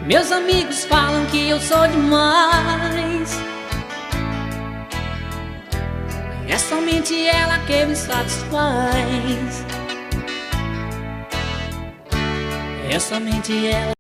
Meus amigos falam que eu sou demais. É somente ela que me satisfaz. É somente ela.